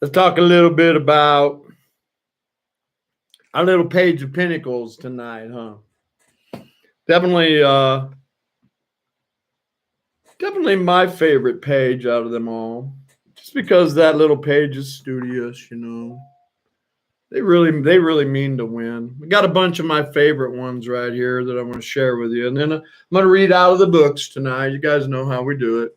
Let's talk a little bit about our little Page of Pinnacles tonight, huh? Definitely my favorite page out of them all. Just because that little page is studious, you know. They really mean to win. We got a bunch of my favorite ones right here that I want to share with you. And then I'm going to read out of the books tonight. You guys know how we do it.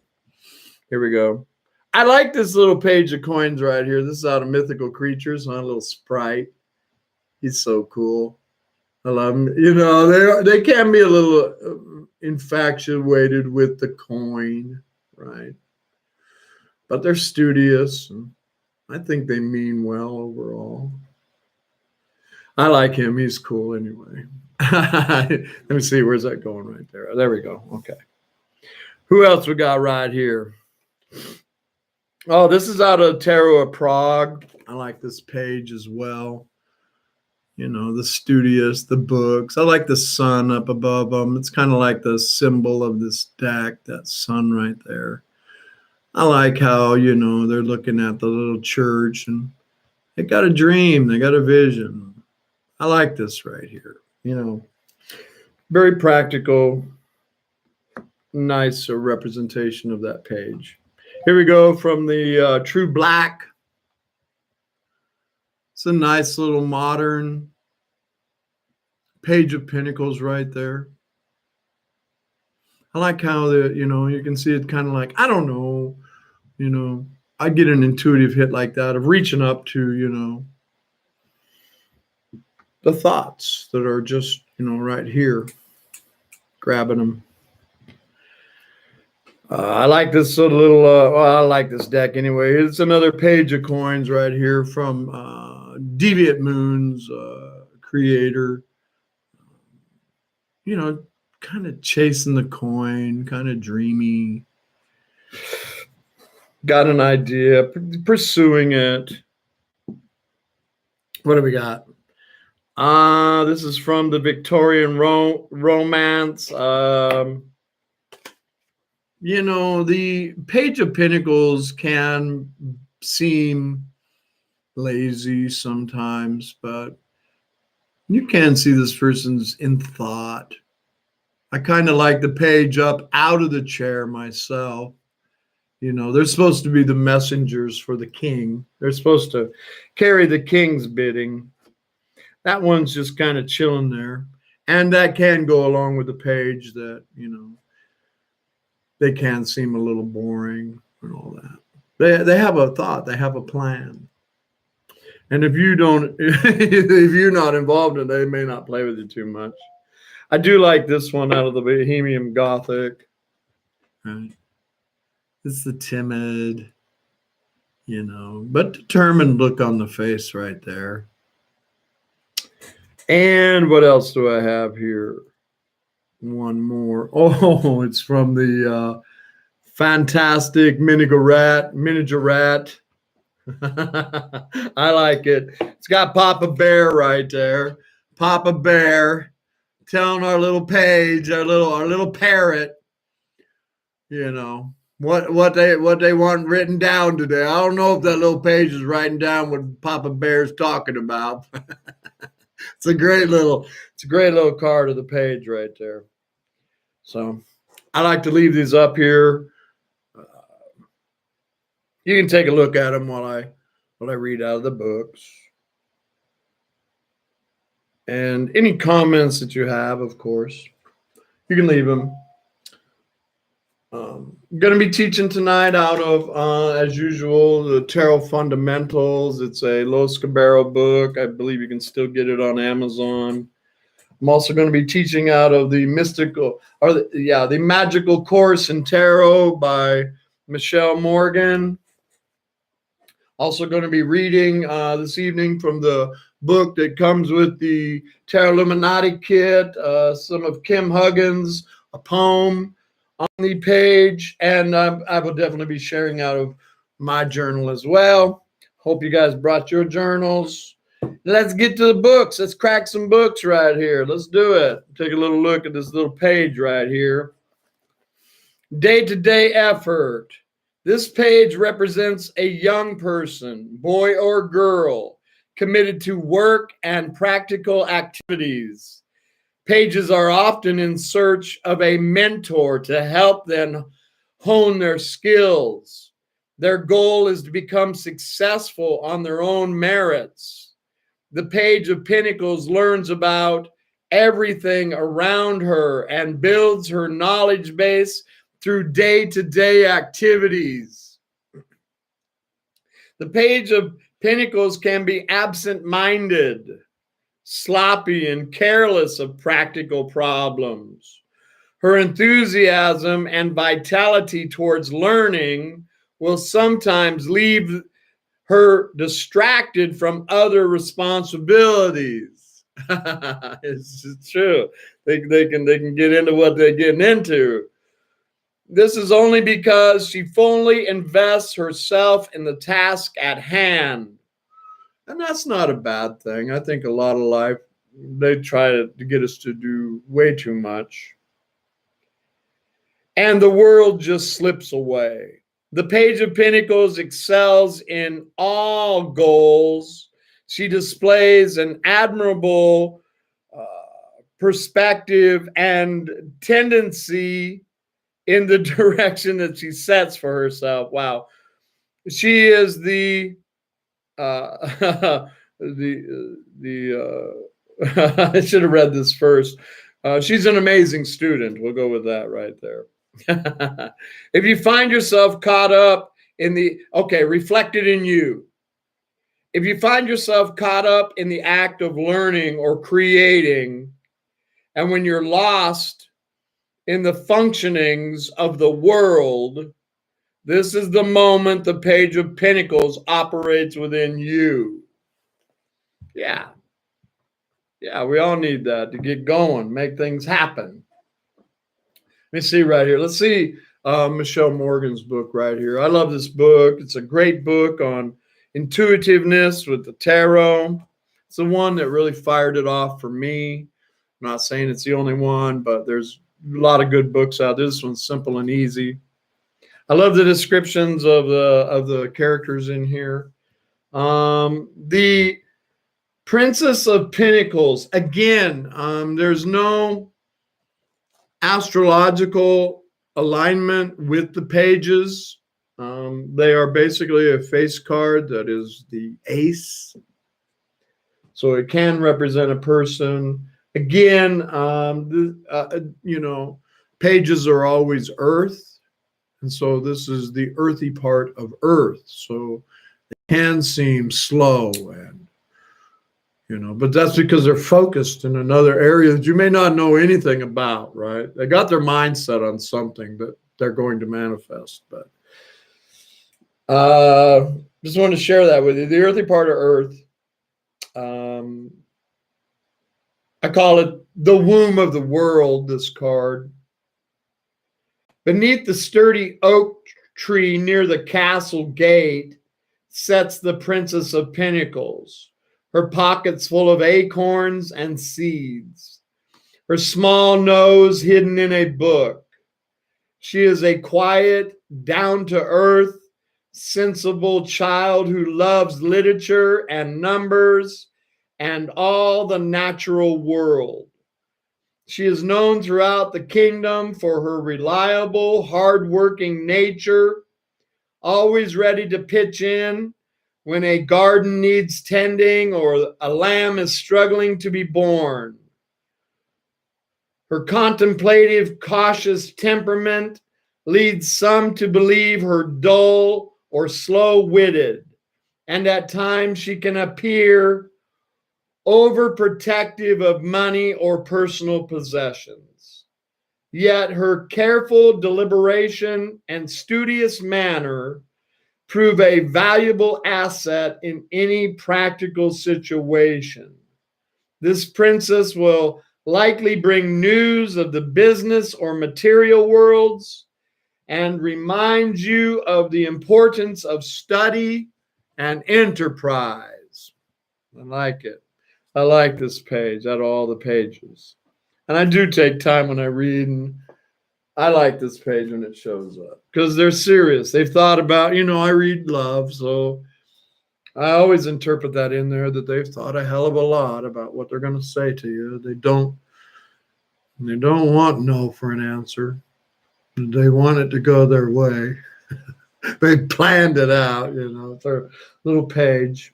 Here we go. I like this little page of coins right here. This is out of Mythical Creatures, huh? A little sprite. He's so cool. I love him. You know, they can be a little infatuated with the coin, right? But they're studious. And I think they mean well overall. I like him. He's cool anyway. Let me see. Where's that going right there? There we go. Okay. Who else we got right here? Oh, this is out of Tarot of Prague. I like this page as well. You know, the studious, the books. I like the sun up above them. It's kind of like the symbol of this deck, that sun right there. I like how, you know, they're looking at the little church and they got a dream. They got a vision. I like this right here. You know, very practical, nice representation of that page. Here we go from the True Black. It's a nice little modern Page of Pinnacles right there. I like how you know, you can see it kind of like, I don't know, you know, I get an intuitive hit like that of reaching up to, you know, the thoughts that are just, you know, right here, grabbing them. I like this little, well, I like this deck anyway. It's another page of coins right here from Deviant Moon's creator. You know, kind of chasing the coin, kind of dreamy. Got an idea, pursuing it. What do we got? This is from the Victorian romance. You know, the Page of Pinnacles can seem lazy sometimes, but you can see this person's in thought. I kind of like the page up out of the chair myself. You know, they're supposed to be the messengers for the king. They're supposed to carry the king's bidding. That one's just kind of chilling there. And that can go along with the page that, you know, they can seem a little boring and all that. They have a thought. They have a plan. And if you don't, if you're not involved in it, they may not play with you too much. I do like this one out of the Bohemian Gothic. Right. It's the timid, you know, but determined look on the face right there. And what else do I have here? One more. Oh, it's from the fantastic miniature rat. I like it. It's got Papa Bear right there. Papa Bear telling our little page, our little parrot, you know, what they want written down today. I don't know if that little page is writing down what Papa Bear's talking about. It's a great little card of the page right there. So I like to leave these up here. You can take a look at them while I read out of the books. And any comments that you have, of course, you can leave them. I'm going to be teaching tonight out of, as usual, the Tarot Fundamentals. It's a Los Cabero book. I believe you can still get it on Amazon. I'm also going to be teaching out of the the Magical Course in Tarot by Michelle Morgan. Also going to be reading this evening from the book that comes with the Tarot Illuminati kit, some of Kim Huggins, a poem on the page, and I will definitely be sharing out of my journal as well. Hope you guys brought your journals. Let's get to the books. Let's crack some books right here. Let's do it. Take a little look at this little page right here. Day-to-day effort. This page represents a young person, boy or girl, committed to work and practical activities. Pages are often in search of a mentor to help them hone their skills. Their goal is to become successful on their own merits. The Page of Pinnacles learns about everything around her and builds her knowledge base through day-to-day activities. The Page of Pinnacles can be absent-minded, sloppy, and careless of practical problems. Her enthusiasm and vitality towards learning will sometimes leave her distracted from other responsibilities. It's true. They can get into what they're getting into. This is only because she fully invests herself in the task at hand. And that's not a bad thing. I think a lot of life, they try to get us to do way too much. And the world just slips away. The Page of Pinnacles excels in all goals. She displays an admirable perspective and tendency in the direction that she sets for herself. Wow. She is the I should have read this first. She's an amazing student. We'll go with that right there. If you find yourself caught up in reflected in you. If you find yourself caught up in the act of learning or creating, and when you're lost in the functionings of the world, this is the moment the Page of Pinnacles operates within you. Yeah. Yeah, we all need that to get going, make things happen. Let me see right here. Let's see Michelle Morgan's book right here. I love this book. It's a great book on intuitiveness with the tarot. It's the one that really fired it off for me. I'm not saying it's the only one, but there's a lot of good books out there. This one's simple and easy. I love the descriptions of the characters in here. The Princess of Pinnacles. Again, there's no astrological alignment with the pages. They are basically a face card that is the ace. So it can represent a person. Again, pages are always earth. And so this is the earthy part of earth. So it can seem slow but that's because they're focused in another area that you may not know anything about, right? They got their mindset on something that they're going to manifest. But just wanted to share that with you. The earthy part of earth, I call it the womb of the world, this card. Beneath the sturdy oak tree near the castle gate sits the Princess of Pinnacles, her pockets full of acorns and seeds, her small nose hidden in a book. She is a quiet, down-to-earth, sensible child who loves literature and numbers and all the natural world. She is known throughout the kingdom for her reliable, hard-working nature, always ready to pitch in when a garden needs tending or a lamb is struggling to be born. Her contemplative, cautious temperament leads some to believe her dull or slow-witted, and at times she can appear overprotective of money or personal possessions. Yet her careful deliberation and studious manner prove a valuable asset in any practical situation. This princess will likely bring news of the business or material worlds and remind you of the importance of study and enterprise. I like it. I like this page out of all the pages. And I do take time when I read and I like this page when it shows up because they're serious. They've thought about, I read love, so I always interpret that in there that they've thought a hell of a lot about what they're going to say to you. They don't want no for an answer. They want it to go their way. They planned it out, It's our little page.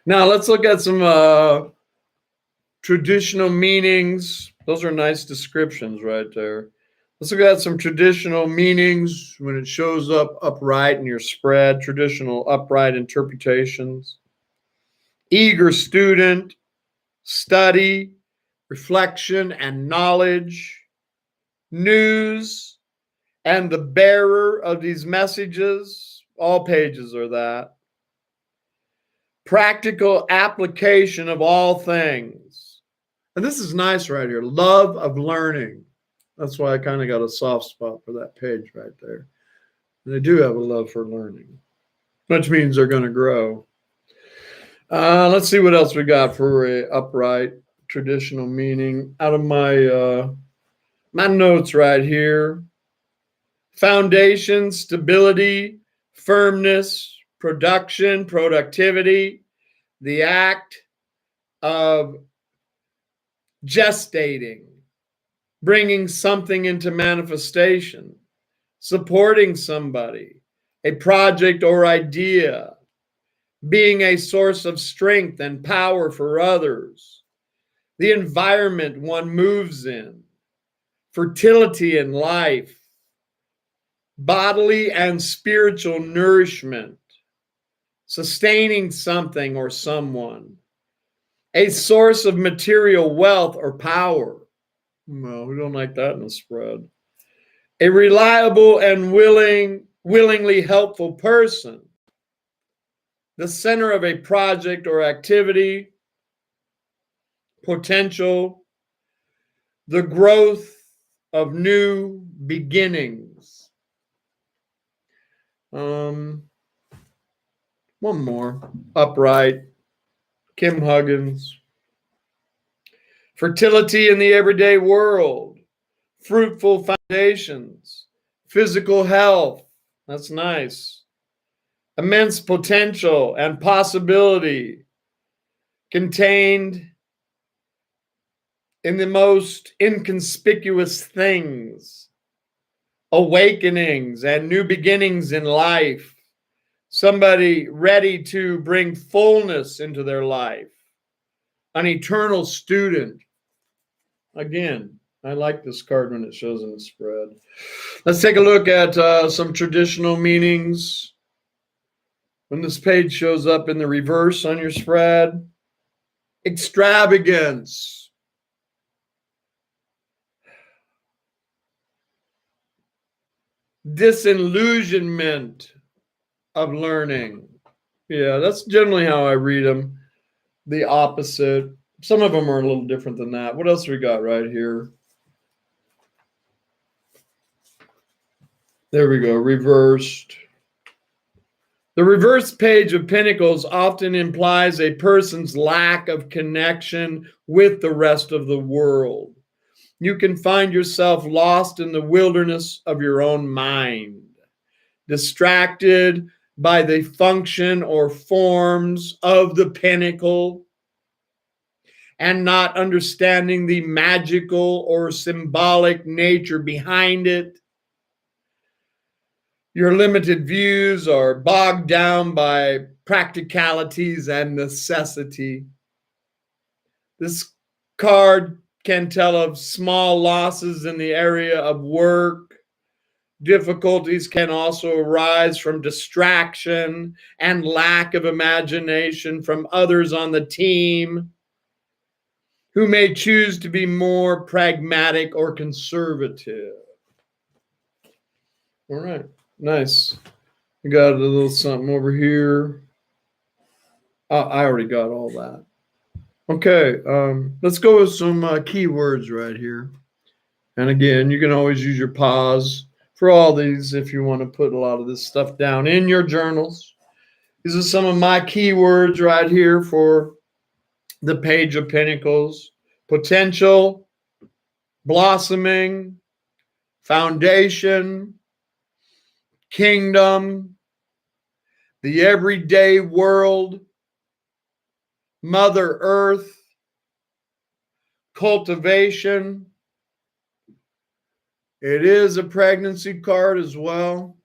Now let's look at some traditional meanings. Those are nice descriptions right there. Let's look at some traditional meanings when it shows up upright in your spread, traditional upright interpretations. Eager student, study, reflection and knowledge, news, and the bearer of these messages. All pages are that. Practical application of all things. And this is nice right here. Love of learning. That's why I kind of got a soft spot for that page right there. And they do have a love for learning, which means they're going to grow. Let's see what else we got for a upright traditional meaning out of my my notes right here. Foundation, stability, firmness, production, productivity, the act of gestating, bringing something into manifestation, supporting somebody, a project or idea, being a source of strength and power for others, the environment one moves in, fertility in life, bodily and spiritual nourishment, sustaining something or someone, a source of material wealth or power. No, we don't like that in the spread. A reliable and willingly helpful person, the center of a project or activity, potential, the growth of new beginnings. One more. Upright. Kim Huggins. Fertility in the everyday world. Fruitful foundations. Physical health. That's nice. Immense potential and possibility contained in the most inconspicuous things. Awakenings and new beginnings in life. Somebody ready to bring fullness into their life. An eternal student. Again, I like this card when it shows in the spread. Let's take a look at some traditional meanings. When this page shows up in the reverse on your spread. Extravagance. Disillusionment of learning. Yeah, that's generally how I read them. The opposite. Some of them are a little different than that. What else we got right here? There we go, reversed. The reverse Page of Pinnacles often implies a person's lack of connection with the rest of the world. You can find yourself lost in the wilderness of your own mind, distracted by the function or forms of the pinnacle, and not understanding the magical or symbolic nature behind it. Your limited views are bogged down by practicalities and necessity. This card can tell of small losses in the area of work. Difficulties can also arise from distraction and lack of imagination from others on the team who may choose to be more pragmatic or conservative. All right. Nice. We got a little something over here. I already got all that. Okay, let's go with some keywords right here. And again, you can always use your pause for all these if you want to put a lot of this stuff down in your journals. These are some of my keywords right here for the Page of Pinnacles. Potential, blossoming, foundation, kingdom, the everyday world, Mother Earth, cultivation. It is a pregnancy card as well,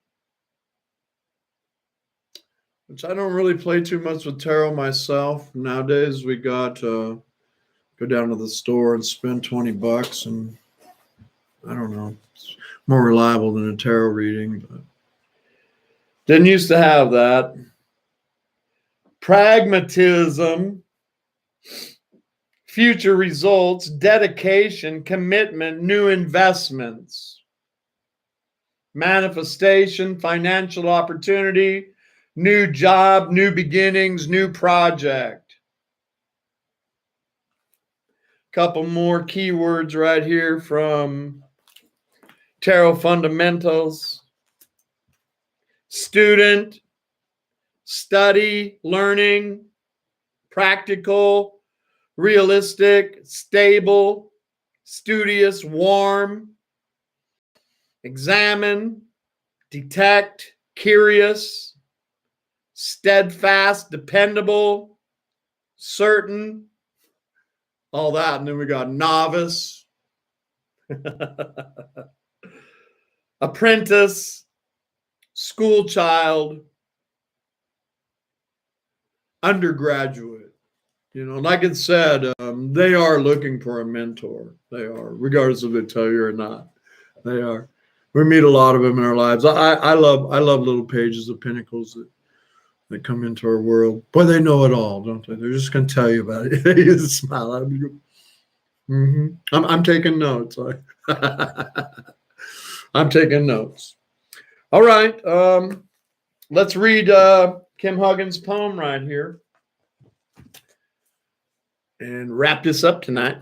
which I don't really play too much with tarot myself. Nowadays, we got to go down to the store and spend $20, and I don't know, it's more reliable than a tarot reading, but didn't used to have that. Pragmatism, future results, dedication, commitment, new investments, manifestation, financial opportunity, new job, new beginnings, new project. Couple more keywords right here from Tarot Fundamentals. Student, study, learning, practical, realistic, stable, studious, warm, examine, detect, curious, steadfast, dependable, certain, all that. And then we got novice, apprentice, school child, undergraduate. You know, like it said, they are looking for a mentor. They are, regardless if they tell you or not. They are. We meet a lot of them in our lives. I love little pages of Pinnacles that come into our world. Boy, they know it all, don't they? They're just going to tell you about it. They just smile at me. I'm taking notes. I'm taking notes. All right. Let's read Kim Huggins' poem right here and wrap this up tonight.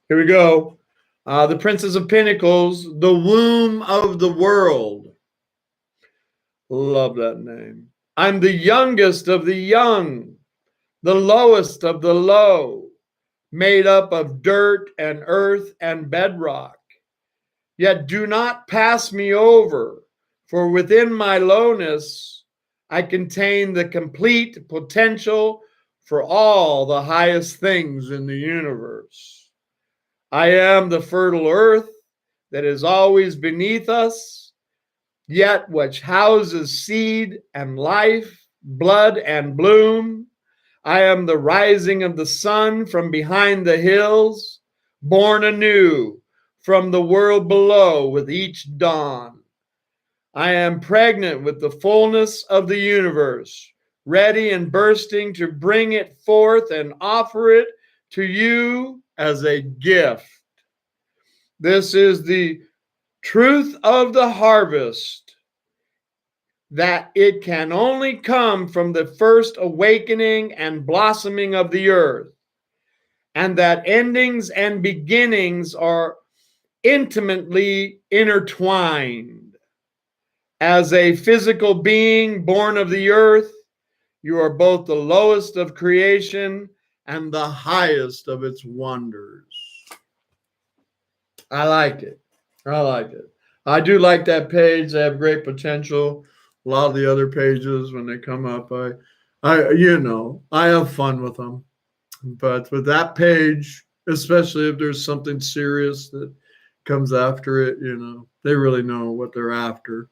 Here we go. The Princess of Pinnacles, the womb of the world. Love that name. I'm the youngest of the young, the lowest of the low, made up of dirt and earth and bedrock. Yet do not pass me over, for within my lowness, I contain the complete potential for all the highest things in the universe. I am the fertile earth that is always beneath us, yet which houses seed and life, blood and bloom. I am the rising of the sun from behind the hills, born anew from the world below with each dawn. I am pregnant with the fullness of the universe, ready and bursting to bring it forth and offer it to you as a gift. This is the truth of the harvest, that it can only come from the first awakening and blossoming of the earth, and that endings and beginnings are intimately intertwined. As a physical being born of the earth, you are both the lowest of creation and the highest of its wonders. I like it. I like it. I do like that page. They have great potential. A lot of the other pages, when they come up, I have fun with them. But with that page, especially if there's something serious that comes after it, they really know what they're after.